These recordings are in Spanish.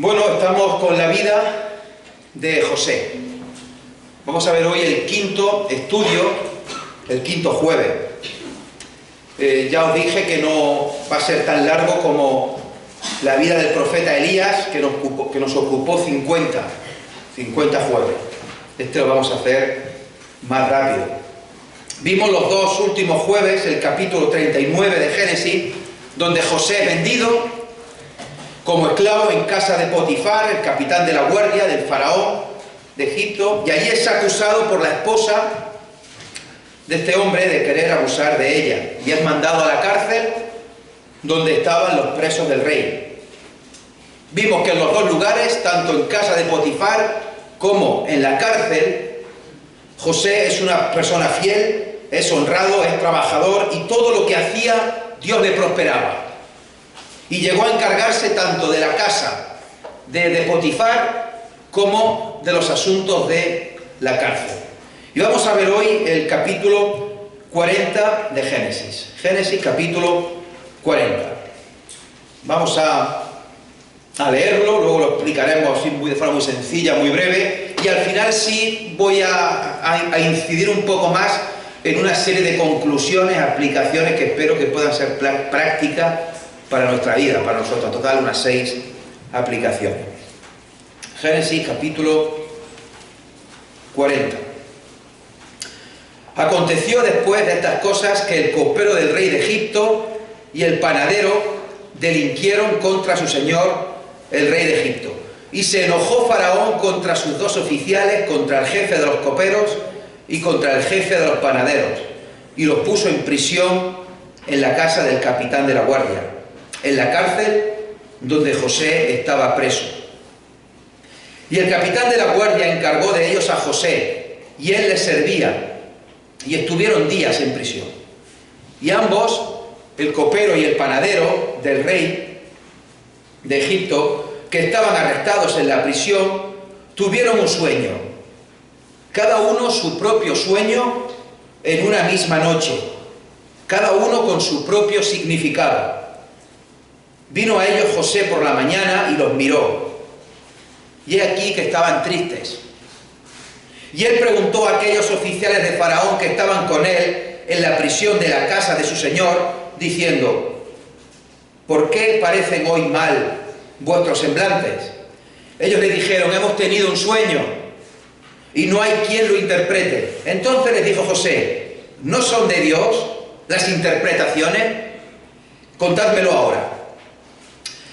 Bueno, estamos con la vida de José. Vamos a ver hoy el quinto estudio, el quinto jueves. Ya os dije que no va a ser tan largo como la vida del profeta Elías, que nos ocupó 50 jueves. Este lo vamos a hacer más rápido. Vimos los dos últimos jueves el capítulo 39 de Génesis, donde José es vendido como esclavo en casa de Potifar, el capitán de la guardia del faraón de Egipto, y allí es acusado por la esposa de este hombre de querer abusar de ella, y es mandado a la cárcel donde estaban los presos del rey. Vimos que en los dos lugares, tanto en casa de Potifar como en la cárcel, José es una persona fiel, es honrado, es trabajador, y todo lo que hacía Dios le prosperaba. Y llegó a encargarse tanto de la casa de Potifar como de los asuntos de la cárcel. Y vamos a ver hoy el capítulo 40 de Génesis. Génesis capítulo 40. Vamos a leerlo, luego lo explicaremos así de forma muy sencilla, muy breve, y al final sí voy a incidir un poco más en una serie de conclusiones, aplicaciones que espero que puedan ser prácticas para nuestra vida, para nosotros. En total unas 6 aplicaciones. Génesis capítulo 40. Aconteció después de estas cosas que el copero del rey de Egipto y el panadero delinquieron contra su señor, el rey de Egipto. Y se enojó Faraón contra sus dos oficiales, contra el jefe de los coperos y contra el jefe de los panaderos, y los puso en prisión en la casa del capitán de la guardia, en la cárcel donde José estaba preso. Y el capitán de la guardia encargó de ellos a José, y él les servía, y estuvieron días en prisión. Y ambos, el copero y el panadero del rey de Egipto, que estaban arrestados en la prisión, tuvieron un sueño, cada uno su propio sueño en una misma noche, cada uno con su propio significado. Vino a ellos José por la mañana y los miró, y he aquí que estaban tristes. Y él preguntó a aquellos oficiales de Faraón que estaban con él en la prisión de la casa de su señor, diciendo: ¿por qué parecen hoy mal vuestros semblantes? Ellos le dijeron: hemos tenido un sueño y no hay quien lo interprete. Entonces les dijo José: ¿no son de Dios las interpretaciones? Contádmelo ahora.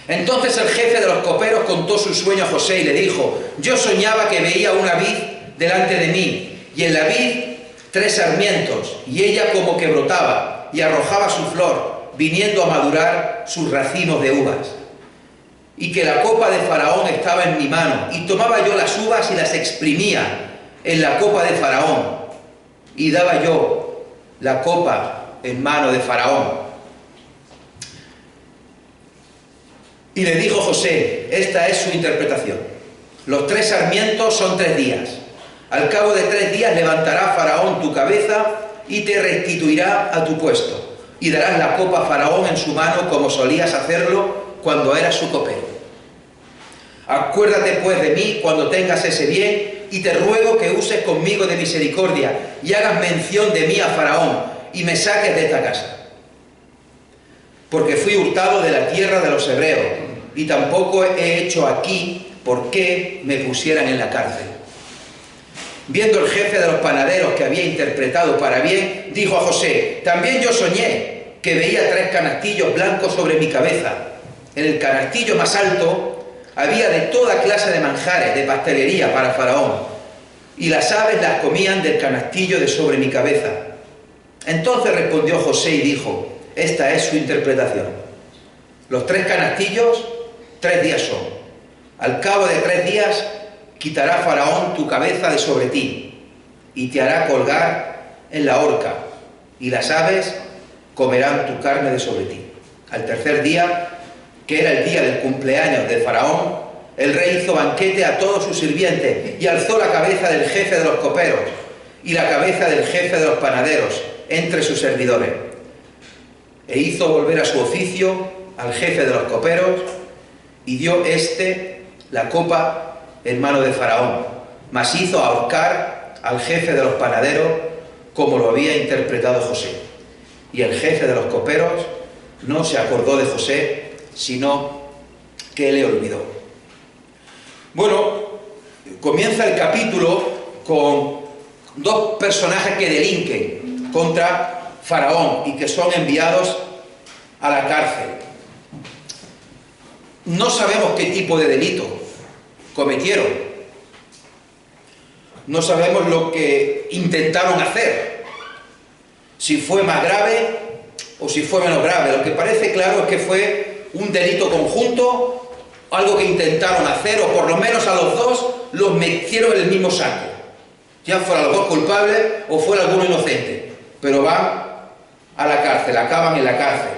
Entonces el jefe de los coperos contó su sueño a José y le dijo: yo soñaba que veía una vid delante de mí, y en la vid 3 sarmientos, y ella como que brotaba y arrojaba su flor, viniendo a madurar sus racimos de uvas. Y que la copa de Faraón estaba en mi mano, y tomaba yo las uvas y las exprimía en la copa de Faraón, y daba yo la copa en mano de Faraón. Y le dijo José: esta es su interpretación. Los 3 sarmientos son 3 días. Al cabo de 3 días levantará Faraón tu cabeza y te restituirá a tu puesto, y darás la copa a Faraón en su mano como solías hacerlo cuando eras su copero. Acuérdate pues de mí cuando tengas ese bien, y te ruego que uses conmigo de misericordia y hagas mención de mí a Faraón y me saques de esta casa. Porque fui hurtado de la tierra de los hebreos, y tampoco he hecho aquí por qué me pusieran en la cárcel. Viendo el jefe de los panaderos que había interpretado para bien, dijo a José: también yo soñé que veía 3 canastillos blancos sobre mi cabeza. En el canastillo más alto había de toda clase de manjares, de pastelería para Faraón, y las aves las comían del canastillo de sobre mi cabeza. Entonces respondió José y dijo: esta es su interpretación. Los 3 canastillos, 3 días son. Al cabo de 3 días quitará Faraón tu cabeza de sobre ti, y te hará colgar en la horca, y las aves comerán tu carne de sobre ti. Al tercer día, que era el día del cumpleaños de Faraón, el rey hizo banquete a todos sus sirvientes, y alzó la cabeza del jefe de los coperos y la cabeza del jefe de los panaderos entre sus servidores. E hizo volver a su oficio al jefe de los coperos, y dio éste la copa en mano de Faraón, mas hizo ahorcar al jefe de los panaderos como lo había interpretado José. Y el jefe de los coperos no se acordó de José, sino que le olvidó. Bueno, comienza el capítulo con dos personajes que delinquen contra Faraón y que son enviados a la cárcel. No sabemos qué tipo de delito cometieron. No sabemos lo que intentaron hacer. Si fue más grave o si fue menos grave. Lo que parece claro es que fue un delito conjunto, algo que intentaron hacer, o por lo menos a los dos los metieron en el mismo saco. Ya fueran los dos culpables o fuera alguno inocente. Pero van a la cárcel, acaban en la cárcel.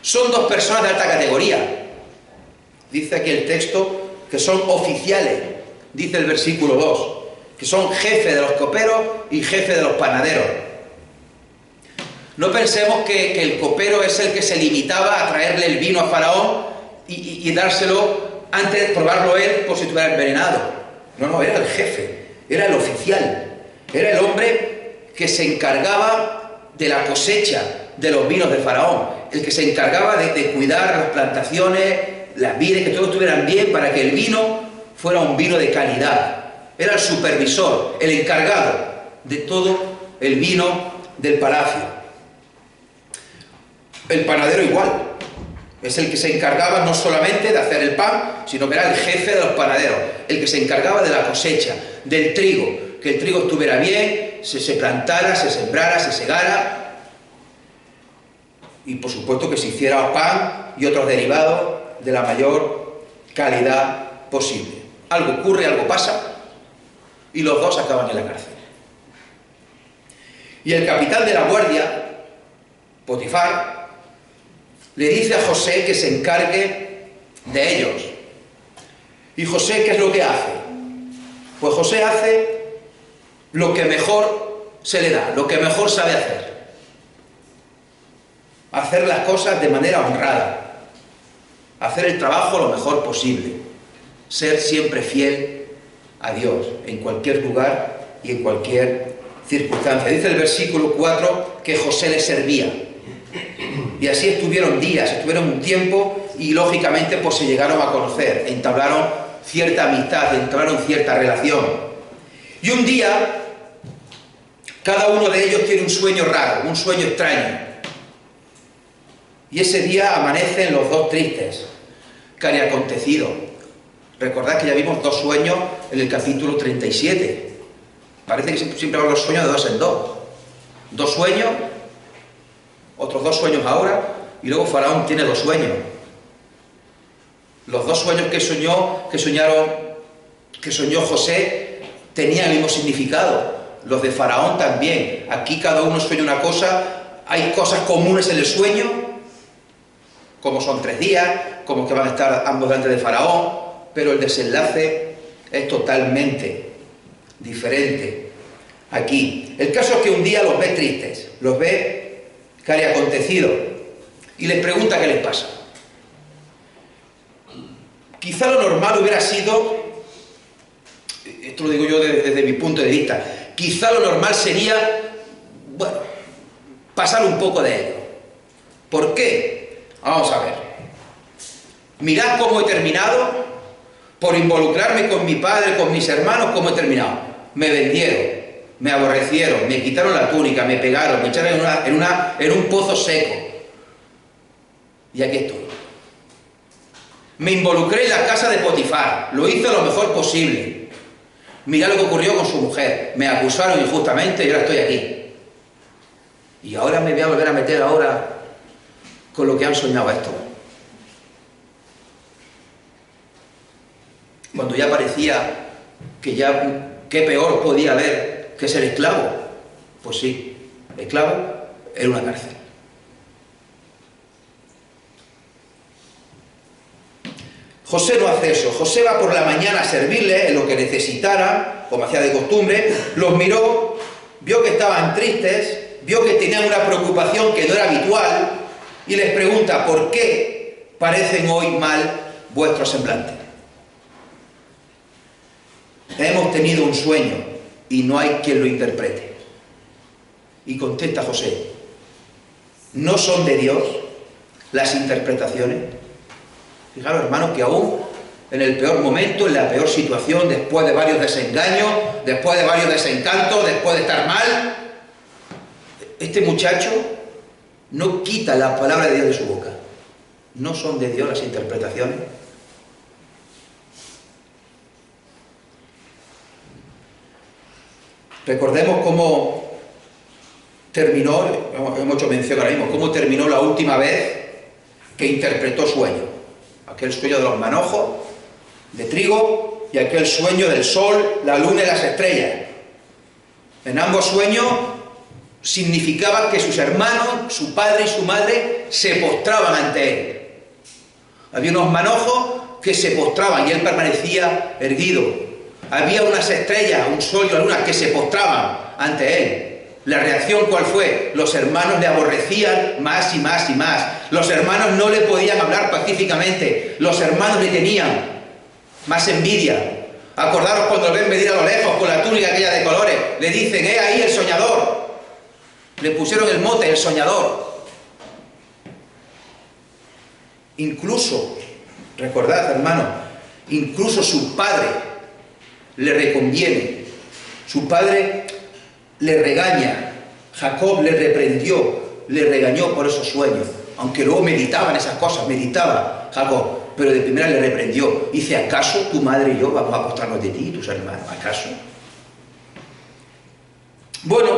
Son dos personas de alta categoría. Dice aquí el texto que son oficiales, dice el versículo 2, que son jefe de los coperos y jefe de los panaderos. No pensemos que el copero es el que se limitaba a traerle el vino a Faraón y dárselo antes de probarlo él por si estuviera envenenado. No, era el jefe, era el oficial, era el hombre que se encargaba de la cosecha de los vinos de Faraón, el que se encargaba de cuidar las plantaciones, las vides, que todo estuvieran bien para que el vino fuera un vino de calidad. Era el supervisor, el encargado de todo el vino del palacio. El panadero igual, es el que se encargaba no solamente de hacer el pan, sino que era el jefe de los panaderos, el que se encargaba de la cosecha, del trigo, que el trigo estuviera bien, se plantara, se sembrara, se segara, y por supuesto que se hiciera pan y otros derivados de la mayor calidad posible. Algo ocurre, algo pasa, y los dos acaban en la cárcel. Y el capitán de la guardia, Potifar, le dice a José que se encargue de ellos. ¿Y José qué es lo que hace? Pues José hace lo que mejor se le da, lo que mejor sabe hacer. Hacer las cosas de manera honrada. Hacer el trabajo lo mejor posible. Ser siempre fiel a Dios, en cualquier lugar y en cualquier circunstancia. Dice el versículo 4 que José le servía. Y así estuvieron días, estuvieron un tiempo y lógicamente pues se llegaron a conocer, entablaron cierta amistad, entablaron cierta relación. Y un día, cada uno de ellos tiene un sueño raro, un sueño extraño. Y ese día amanecen los dos tristes. ¿Qué había acontecido? Recordad que ya vimos dos sueños en el capítulo 37. Parece que siempre van los sueños de dos en dos. Dos sueños, otros dos sueños ahora, y luego Faraón tiene dos sueños. Los dos sueños que soñó José tenían el mismo significado. Los de Faraón también. Aquí cada uno sueña una cosa, hay cosas comunes en el sueño, como son 3 días, como que van a estar ambos delante de Faraón, pero el desenlace es totalmente diferente aquí. El caso es que un día los ve tristes, los ve que haya acontecido, y les pregunta qué les pasa. Quizá lo normal hubiera sido, esto lo digo yo desde mi punto de vista, quizá lo normal sería, bueno, pasar un poco de ello. ¿Por qué? Vamos a ver. Mirad cómo he terminado, por involucrarme con mi padre, con mis hermanos, cómo he terminado. Me vendieron, me aborrecieron, me quitaron la túnica, me pegaron, me echaron en un pozo seco. Y aquí estoy. Me involucré en la casa de Potifar, lo hice lo mejor posible. Mirad lo que ocurrió con su mujer, me acusaron injustamente y ahora estoy aquí. Y ahora me voy a volver a meter ahora con lo que han soñado esto. Cuando ya parecía que ya qué peor podía haber que ser esclavo. Pues sí, esclavo en una cárcel. José no hace eso. José va por la mañana a servirle en lo que necesitara, como hacía de costumbre, los miró, vio que estaban tristes, vio que tenían una preocupación que no era habitual, y les pregunta: ¿por qué parecen hoy mal vuestros semblantes? hemos tenido un sueño y no hay quien lo interprete. Y contesta José, ¿no son de Dios las interpretaciones? Fijaros, hermanos, que aún en el peor momento, en la peor situación, después de varios desengaños, después de varios desencantos, después de estar mal, este muchacho no quita la palabra de Dios de su boca. ¿No son de Dios las interpretaciones? Recordemos cómo terminó, hemos hecho mención ahora mismo, cómo terminó la última vez que interpretó sueño. Aquel sueño de los manojos de trigo y aquel sueño del sol, la luna y las estrellas. En ambos sueños significaban que sus hermanos, su padre y su madre, se postraban ante él. Había unos manojos que se postraban y él permanecía erguido. Había unas estrellas, un sol y una luna que se postraban ante él. La reacción, ¿cuál fue? Los hermanos le aborrecían más y más y más. Los hermanos no le podían hablar pacíficamente. Los hermanos le tenían más envidia. Acordaros cuando lo ven venir a lo lejos con la túnica aquella de colores. Le dicen, ahí el soñador. Le pusieron el mote, el soñador. Incluso, recordad, hermano, incluso su padre le reconviene. Su padre le regaña. Jacob le reprendió, le regañó por esos sueños. Aunque luego meditaba en esas cosas, meditaba Jacob, pero de primera le reprendió. Dice, ¿acaso tu madre y yo vamos a acostarnos de ti y tus hermanos? ¿Acaso? Bueno,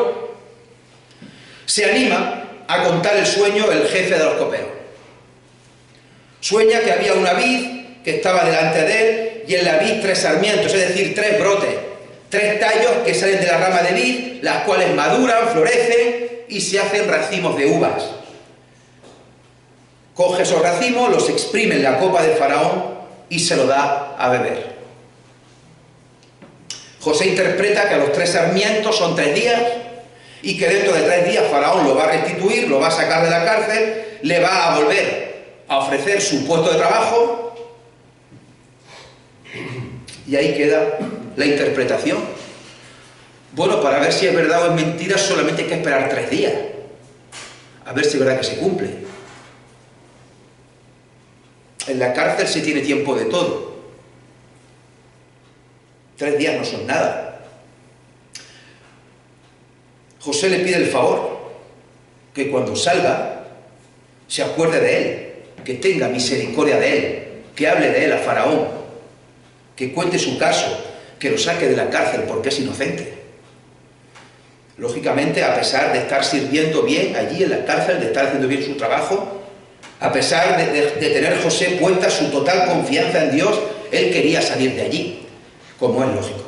se anima a contar el sueño el jefe de los coperos. Sueña que había una vid que estaba delante de él y en la vid 3 sarmientos, es decir, 3 brotes, 3 tallos que salen de la rama de vid, las cuales maduran, florecen y se hacen racimos de uvas. Coge esos racimos, los exprime en la copa de Faraón y se lo da a beber. José interpreta que a los 3 sarmientos son 3 días y que dentro de 3 días Faraón lo va a restituir, lo va a sacar de la cárcel, le va a volver a ofrecer su puesto de trabajo y ahí queda la interpretación. Bueno, para ver si es verdad o es mentira solamente hay que esperar 3 días a ver si es verdad que se cumple. En la cárcel se tiene tiempo de todo. 3 días no son nada. José le pide el favor que cuando salga se acuerde de él, que tenga misericordia de él, que hable de él a Faraón, que cuente su caso, que lo saque de la cárcel porque es inocente. Lógicamente, a pesar de estar sirviendo bien allí en la cárcel, de estar haciendo bien su trabajo, a pesar de tener José puesta su total confianza en Dios, él quería salir de allí, como es lógico.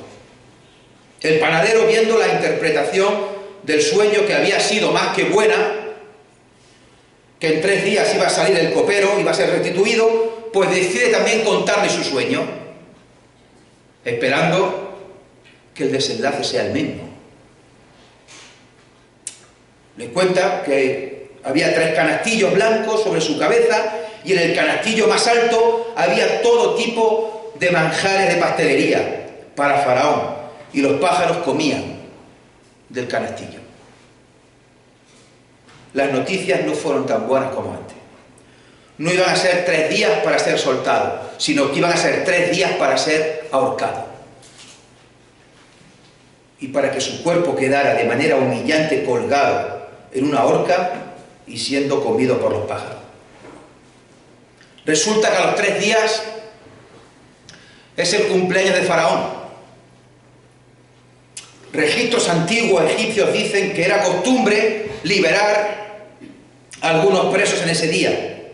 El panadero, viendo la interpretación del sueño que había sido más que buena, que en 3 días iba a salir el copero, iba a ser restituido, pues decide también contarle su sueño, esperando que el desenlace sea el mismo. Le cuenta que había 3 canastillos blancos sobre su cabeza y en el canastillo más alto había todo tipo de manjares de pastelería para Faraón y los pájaros comían del canastillo. Las noticias no fueron tan buenas como antes. No iban a ser 3 días para ser soltado, sino que iban a ser 3 días para ser ahorcado. Y para que su cuerpo quedara de manera humillante colgado en una horca y siendo comido por los pájaros. Resulta que a los 3 días es el cumpleaños de Faraón. Registros antiguos egipcios dicen que era costumbre liberar a algunos presos en ese día.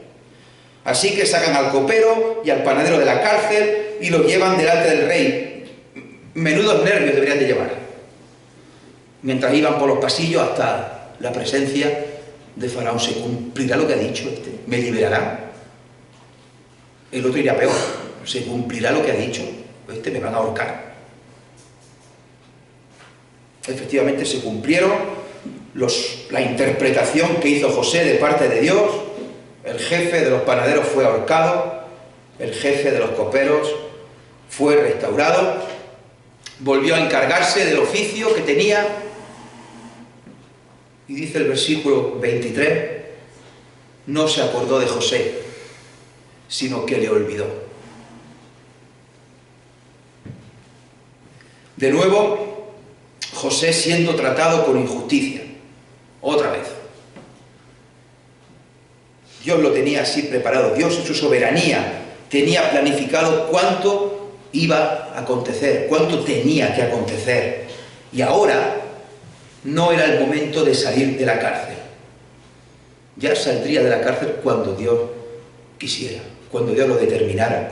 Así que sacan al copero y al panadero de la cárcel y los llevan delante del rey. Menudos nervios deberían de llevar. Mientras iban por los pasillos hasta la presencia de Faraón. ¿Se cumplirá lo que ha dicho este? ¿Me liberarán? El otro iría peor. ¿Se cumplirá lo que ha dicho? Este me van a ahorcar. Efectivamente se cumplieron la interpretación que hizo José de parte de Dios. El jefe de los panaderos fue ahorcado, el jefe de los coperos fue restaurado volvió a encargarse del oficio que tenía, y dice el versículo 23, no se acordó de José, sino que le olvidó. De nuevo, José siendo tratado con injusticia, otra vez. Dios lo tenía así preparado, Dios en su soberanía tenía planificado cuánto iba a acontecer, cuánto tenía que acontecer. Y ahora no era el momento de salir de la cárcel. Ya saldría de la cárcel cuando Dios quisiera, cuando Dios lo determinara.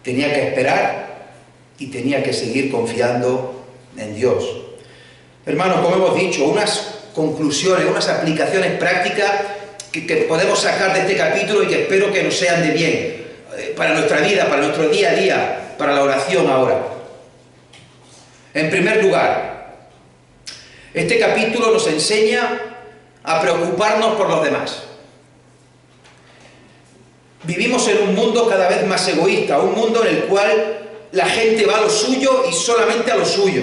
Tenía que esperar y tenía que seguir confiando en Dios. Hermanos, como hemos dicho, unas conclusiones, unas aplicaciones prácticas que podemos sacar de este capítulo y que espero que nos sean de bien para nuestra vida, para nuestro día a día, para la oración ahora. En primer lugar, este capítulo nos enseña a preocuparnos por los demás. Vivimos en un mundo cada vez más egoísta, un mundo en el cual la gente va a lo suyo y solamente a lo suyo,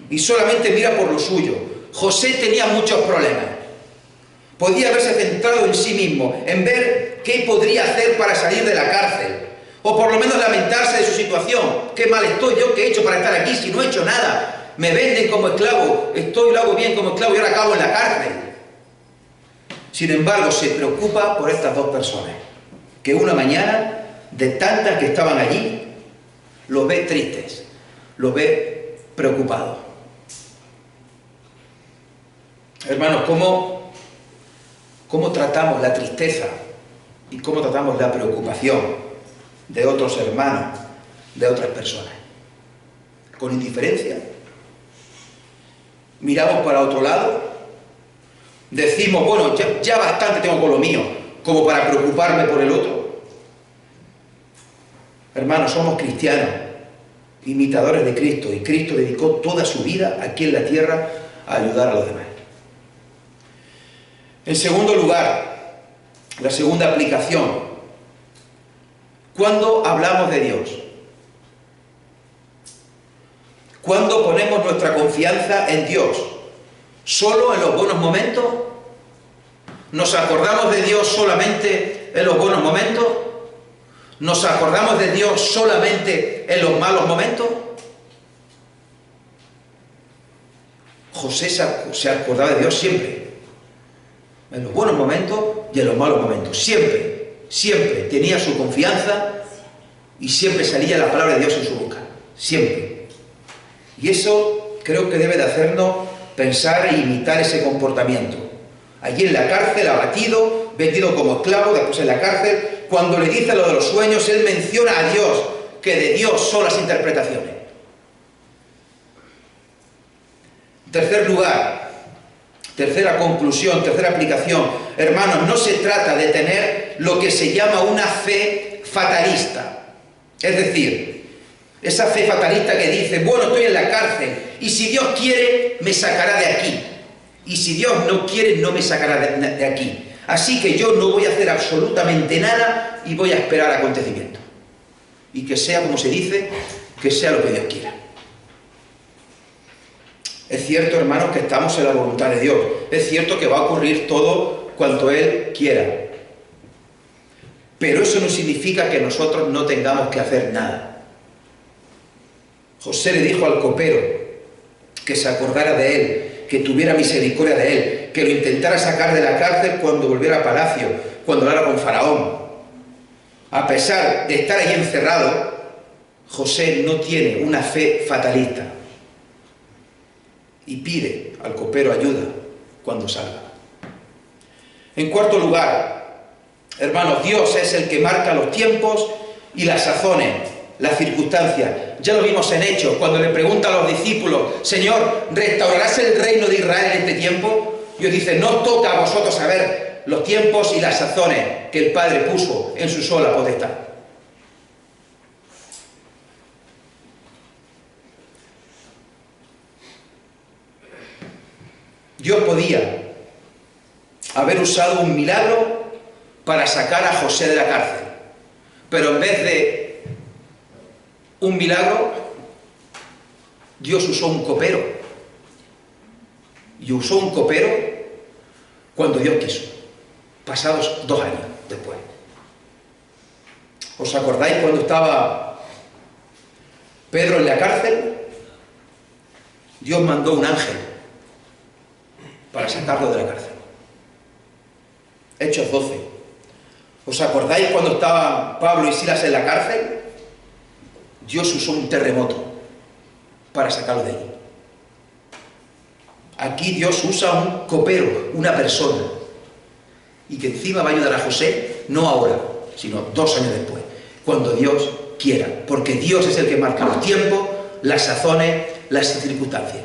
y solamente mira por lo suyo. José tenía muchos problemas. Podía haberse centrado en sí mismo, en ver qué podría hacer para salir de la cárcel, o por lo menos lamentarse de su situación. Qué mal estoy yo, qué he hecho para estar aquí si no he hecho nada. Me venden como esclavo, lo hago bien como esclavo y ahora acabo en la cárcel. Sin embargo, se preocupa por estas dos personas, que una mañana, de tantas que estaban allí, los ve tristes, los ve preocupados. Hermanos, ¿cómo tratamos la tristeza y cómo tratamos la preocupación de otros hermanos, de otras personas? ¿Con indiferencia? ¿Miramos para otro lado? Decimos, bueno, ya bastante tengo con lo mío, como para preocuparme por el otro. Hermanos, somos cristianos, imitadores de Cristo, y Cristo dedicó toda su vida aquí en la tierra a ayudar a los demás. En segundo lugar, la segunda aplicación, ¿cuándo hablamos de Dios? ¿Cuándo ponemos nuestra confianza en Dios? ¿Solo en los buenos momentos? ¿Nos acordamos de Dios solamente en los buenos momentos? ¿Nos acordamos de Dios solamente en los malos momentos? José se acordaba de Dios siempre. En los buenos momentos y en los malos momentos. Siempre, siempre tenía su confianza y siempre salía la palabra de Dios en su boca. Siempre. Y eso creo que debe de hacernos pensar e imitar ese comportamiento. Allí en la cárcel, abatido, vendido como esclavo, después en la cárcel, cuando le dice lo de los sueños, él menciona a Dios, que de Dios son las interpretaciones. En tercer lugar, tercera conclusión, tercera aplicación, hermanos, no se trata de tener lo que se llama una fe fatalista. Es decir, esa fe fatalista que dice, bueno, estoy en la cárcel y si Dios quiere, me sacará de aquí. Y si Dios no quiere, no me sacará de aquí. Así que yo no voy a hacer absolutamente nada y voy a esperar acontecimientos. Y que sea, como se dice, que sea lo que Dios quiera. Es cierto, hermanos, que estamos en la voluntad de Dios. Es cierto que va a ocurrir todo cuanto Él quiera. Pero eso no significa que nosotros no tengamos que hacer nada. José le dijo al copero que se acordara de él, que tuviera misericordia de él, que lo intentara sacar de la cárcel cuando volviera a palacio, cuando hablara con Faraón. A pesar de estar ahí encerrado, José no tiene una fe fatalista y pide al copero ayuda cuando salga. En cuarto lugar, hermanos, Dios es el que marca los tiempos y las sazones, las circunstancias. Ya lo vimos en Hechos, cuando le pregunta a los discípulos, Señor, ¿restaurarás el reino de Israel en este tiempo? Y Dios dice, no os toca a vosotros saber los tiempos y las sazones que el Padre puso en su sola potestad. Dios podía haber usado un milagro para sacar a José de la cárcel, pero en vez de un milagro, Dios usó un copero. Y usó un copero cuando Dios quiso, pasados 2 años después. ¿Os acordáis cuando estaba Pedro en la cárcel? Dios mandó un ángel para sacarlo de la cárcel. Hechos 12. ¿Os acordáis cuando estaban Pablo y Silas en la cárcel? Dios usó un terremoto para sacarlo de allí. Aquí Dios usa un copero, una persona, y que encima va a ayudar a José, no ahora, sino 2 años después, cuando Dios quiera, porque Dios es el que marca los tiempos, las sazones, las circunstancias.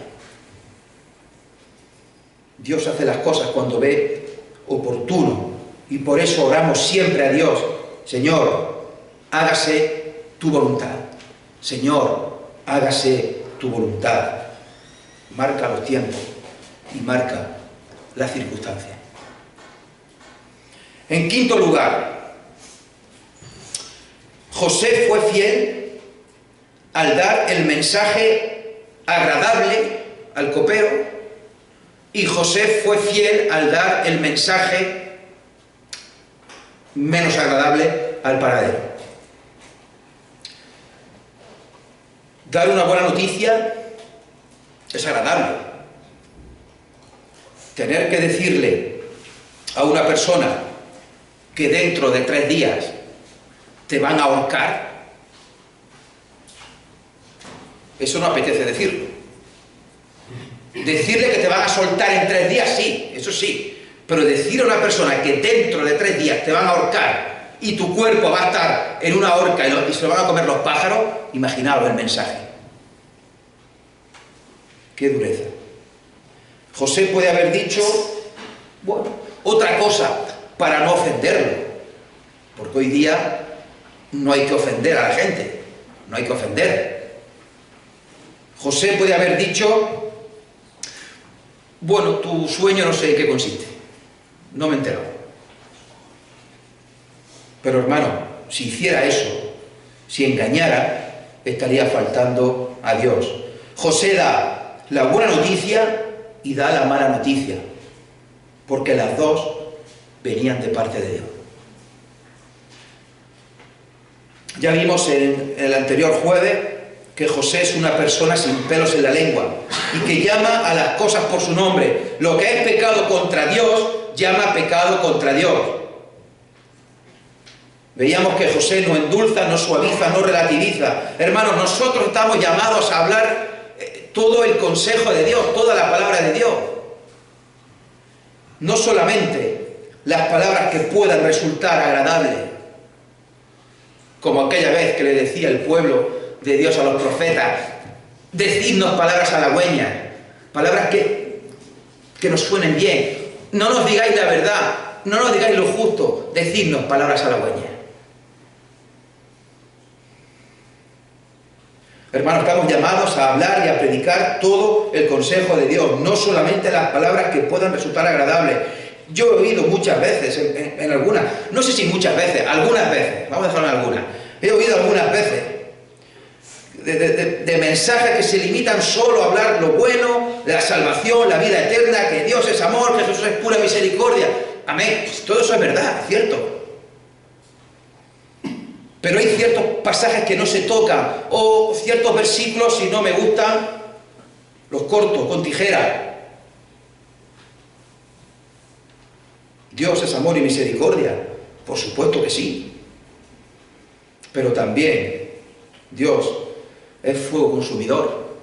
Dios hace las cosas cuando ve oportuno, y por eso oramos siempre a Dios: Señor, hágase tu voluntad. Señor, hágase tu voluntad. Marca los tiempos y marca las circunstancias. En quinto lugar, José fue fiel al dar el mensaje agradable al copero, y José fue fiel al dar el mensaje menos agradable al panadero. Dar una buena noticia es agradable. Tener que decirle a una persona que dentro de 3 días te van a ahorcar, eso no apetece decirlo. Decirle que te van a soltar en 3 días, sí, eso sí, pero decir a una persona que dentro de 3 días te van a ahorcar y tu cuerpo va a estar en una horca y se lo van a comer los pájaros, imaginaos el mensaje. ¡Qué dureza! José puede haber dicho, bueno, otra cosa para no ofenderlo, porque hoy día no hay que ofender a la gente, no hay que ofender. José puede haber dicho, bueno, tu sueño no sé en qué consiste, no me he enterado. Pero hermano, si hiciera eso, si engañara, estaría faltando a Dios. José da la buena noticia y da la mala noticia, porque las dos venían de parte de Dios. Ya vimos en el anterior jueves que José es una persona sin pelos en la lengua y que llama a las cosas por su nombre. Lo que es pecado contra Dios, llama pecado contra Dios. Veíamos que José no endulza, no suaviza, no relativiza. Hermanos, nosotros estamos llamados a hablar todo el consejo de Dios, toda la palabra de Dios. No solamente las palabras que puedan resultar agradables, como aquella vez que le decía el pueblo de Dios a los profetas: decidnos palabras halagüeñas, palabras que nos suenen bien. No nos digáis la verdad, no nos digáis lo justo, decidnos palabras halagüeñas. Hermanos, estamos llamados a hablar y a predicar todo el consejo de Dios, no solamente las palabras que puedan resultar agradables. Yo he oído muchas veces, en algunas, no sé si muchas veces, algunas veces, vamos a dejarlo en algunas, he oído algunas veces de mensajes que se limitan solo a hablar lo bueno, de la salvación, la vida eterna, que Dios es amor, que Jesús es pura misericordia. Amén, todo eso es verdad, es cierto. Pero hay ciertos pasajes que no se tocan, o ciertos versículos, si no me gustan, los corto con tijera. Dios es amor y misericordia, por supuesto que sí. Pero también Dios es fuego consumidor.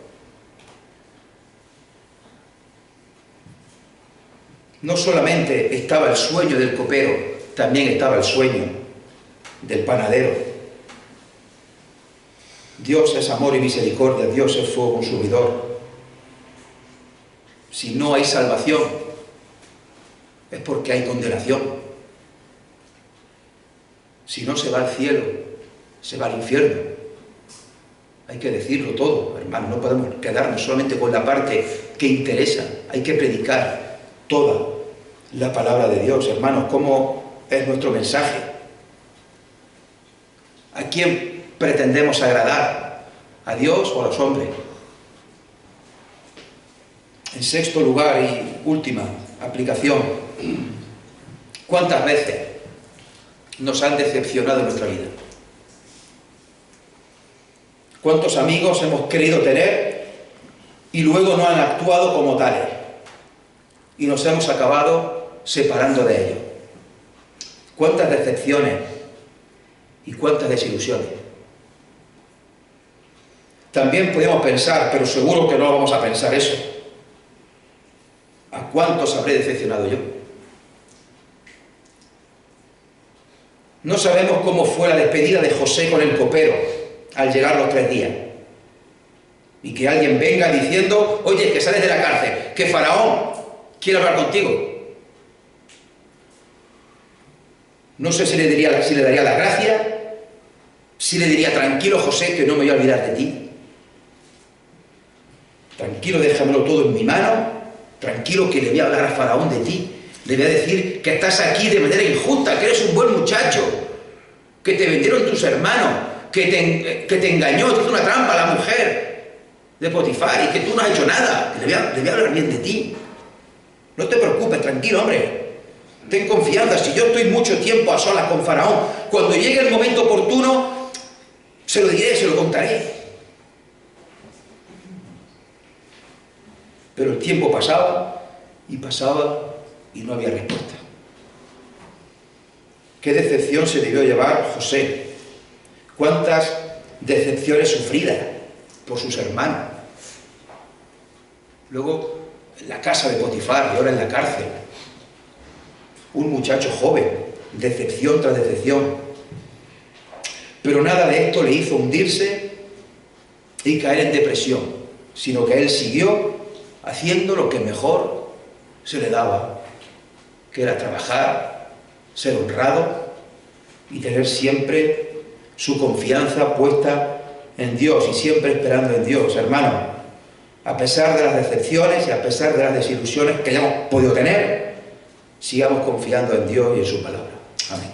No solamente estaba el sueño del copero, también estaba el sueño del panadero. Dios es amor y misericordia, Dios es fuego consumidor. Si no hay salvación, es porque hay condenación. Si no se va al cielo, se va al infierno. Hay que decirlo todo, hermanos, no podemos quedarnos solamente con la parte que interesa. Hay que predicar toda la palabra de Dios, hermanos. ¿Cómo es nuestro mensaje? ¿A quién pretendemos agradar? ¿A Dios o a los hombres? En sexto lugar y última aplicación, ¿cuántas veces nos han decepcionado en nuestra vida? ¿Cuántos amigos hemos querido tener y luego no han actuado como tales? Y nos hemos acabado separando de ellos. ¿Cuántas decepciones y cuántas desilusiones? También podemos pensar, pero seguro que no vamos a pensar eso, ¿a cuántos habré decepcionado yo? No sabemos cómo fue la despedida de José con el copero al llegar los 3 días. Y que alguien venga diciendo, oye, que sales de la cárcel, que Faraón quiere hablar contigo. No sé si le daría la gracia, si le diría, tranquilo José, que no me voy a olvidar de ti. Tranquilo, déjamelo todo en mi mano. Tranquilo, que le voy a hablar a Faraón de ti. Le voy a decir que estás aquí de manera injusta, que eres un buen muchacho, que te vendieron tus hermanos, que te engañó, te hizo una trampa a la mujer de Potifar y que tú no has hecho nada. Le voy a hablar bien de ti. No te preocupes, tranquilo, hombre. Ten confianza. Si yo estoy mucho tiempo a solas con Faraón, cuando llegue el momento oportuno, se lo diré, se lo contaré. Pero el tiempo pasaba y no había respuesta. ¿Qué decepción se debió llevar José? ¿Cuántas decepciones sufridas por sus hermanos? Luego, en la casa de Potifar y ahora en la cárcel. Un muchacho joven, decepción tras decepción. Pero nada de esto le hizo hundirse y caer en depresión, sino que él siguió haciendo lo que mejor se le daba, que era trabajar, ser honrado y tener siempre su confianza puesta en Dios y siempre esperando en Dios. Hermanos, a pesar de las decepciones y a pesar de las desilusiones que hayamos podido tener, sigamos confiando en Dios y en su palabra. Amén.